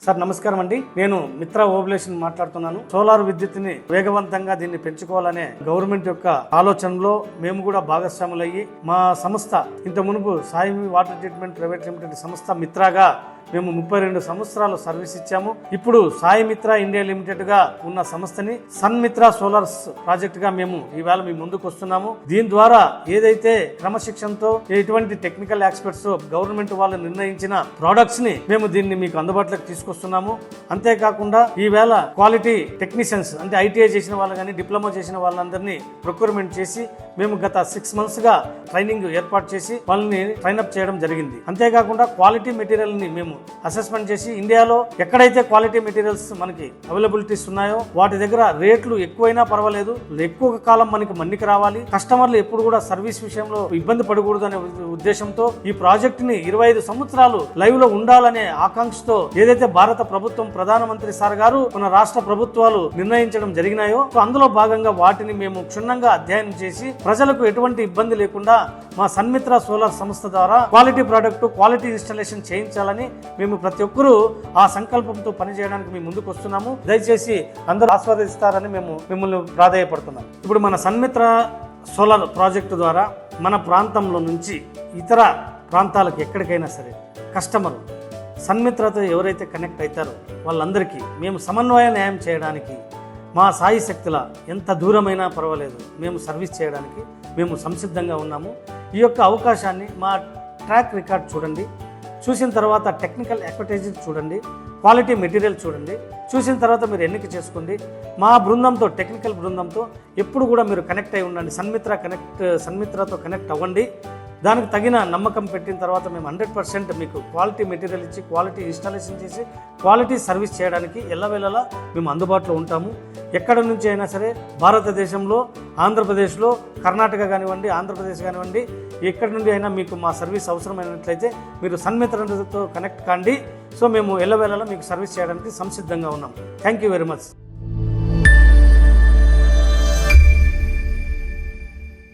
Sir నమస్కారం అండి. నేను మిత్ర ఓబులేషన్ మాట్లాడుతున్నాను. సోలార్ విద్యుత్ని వేగవంతంగా దీన్ని పెంచుకోవాలనే గవర్నమెంట్ యొక్క ఆలోచనలో మేము కూడా భాగస్వాములయ్యి మా సంస్థ ఇంత మునుపు Sai water treatment private limited సంస్థ మిత్రగా మేము 32 సంవత్సరాలు సర్వీస్ ఇచ్చాము. ఇప్పుడు సాయి మిత్ర ఇండియా లిమిటెడ్ గా ఉన్న సంస్థని సన్ మిత్ర సోలార్స్ ప్రాజెక్ట్ గా మేము ఈవేళ మీ ముందుకు వస్తున్నాము. దీని ద్వారా ఏదైతే క్రమశిక్షణతో ఎటువంటి టెక్నికల్ ఎక్స్పర్ట్స్ గవర్నమెంట్ వాళ్ళు నిర్ణయించిన ప్రొడక్ట్స్ ని మేము దీన్ని మీకు అందుబాటులోకి తీసుకొస్తున్నాము. అంతేకాకుండా ఈవేళ క్వాలిటీ టెక్నీషియన్స్ అంటే ఐటీఐ చేసిన వాళ్ళు కానీ డిప్లొమా చేసిన వాళ్ళందరినీ ప్రొక్యూర్మెంట్ చేసి మేము గత 6 months గా ట్రైనింగ్ ఏర్పాటు చేసి వాళ్ళని ట్రైన్అప్ చేయడం జరిగింది. అంతేకాకుండా క్వాలిటీ మెటీరియల్ ని మేము అసెస్మెంట్ చేసి ఇండియాలో ఎక్కడైతే క్వాలిటీ మెటీరియల్స్ మనకి అవైలబిలిటీస్ ఉన్నాయో వాటి దగ్గర రేట్లు ఎక్కువైనా పర్వాలేదు, ఎక్కువ కాలం మనకి మన్నిక రావాలి, కస్టమర్లు ఎప్పుడు కూడా సర్వీస్ విషయంలో ఇబ్బంది పడకూడదు అనే ఉద్దేశంతో ఈ ప్రాజెక్ట్ ని 25 సంవత్సరాలు లైవ్ లో ఉండాలనే ఆకాంక్షతో ఏదైతే భారత ప్రభుత్వం ప్రధానమంత్రి సార్ గారు మన రాష్ట్ర ప్రభుత్వాలు నిర్ణయించడం జరిగినాయో అందులో భాగంగా వాటిని మేము క్షుణ్ణంగా అధ్యయనం చేసి ప్రజలకు ఎటువంటి ఇబ్బంది లేకుండా మా సన్మిత్ర సోలార్ సంస్థ ద్వారా క్వాలిటీ ప్రోడక్ట్ క్వాలిటీ ఇన్స్టాలేషన్ చేయించాలని మేము ప్రతి ఒక్కరూ ఆ సంకల్పంతో పనిచేయడానికి మేము ముందుకు వస్తున్నాము. దయచేసి అందరూ ఆస్వాదిస్తారని మేము మిమ్మల్ని ప్రాధేయపడుతున్నాం. ఇప్పుడు మన సన్మిత్ర సోలార్ ప్రాజెక్టు ద్వారా మన ప్రాంతంలో నుంచి ఇతర ప్రాంతాలకు ఎక్కడికైనా సరే కస్టమర్ సన్మిత్రతో ఎవరైతే కనెక్ట్ అవుతారో వాళ్ళందరికీ మేము సమన్వయ న్యాయం చేయడానికి మా సాయి శక్తుల ఎంత దూరమైనా పర్వాలేదు మేము సర్వీస్ చేయడానికి మేము సంసిద్ధంగా ఉన్నాము. ఈ యొక్క అవకాశాన్ని మా ట్రాక్ రికార్డ్ చూడండి, చూసిన తర్వాత టెక్నికల్ ఎక్స్పర్టైజ్ చూడండి, క్వాలిటీ మెటీరియల్ చూడండి, చూసిన తర్వాత మీరు ఎన్నిక చేసుకోండి. మా బృందంతో టెక్నికల్ బృందంతో ఎప్పుడు కూడా మీరు కనెక్ట్ అయి ఉండండి. సన్మిత్రతో కనెక్ట్ అవ్వండి. దానికి తగిన నమ్మకం పెట్టిన తర్వాత మేము 100% మీకు క్వాలిటీ మెటీరియల్ ఇచ్చి క్వాలిటీ ఇన్స్టాలేషన్ చేసి క్వాలిటీ సర్వీస్ చేయడానికి ఎల్లవేళలా మేము అందుబాటులో ఉంటాము. ఎక్కడ నుంచి అయినా సరే భారతదేశంలో ఆంధ్రప్రదేశ్లో కర్ణాటక కానివ్వండి, ఆంధ్రప్రదేశ్ కానివ్వండి, ఎక్కడి నుండి అయినా మీకు మా సర్వీస్ అవసరమైనట్లయితే మీరు సన్మిత్రతో కనెక్ట్ కాండి. సో మేము ఎల్లవేళలా మీకు సర్వీస్ చేయడానికి సంసిద్ధంగా ఉన్నాం. Thank you very much.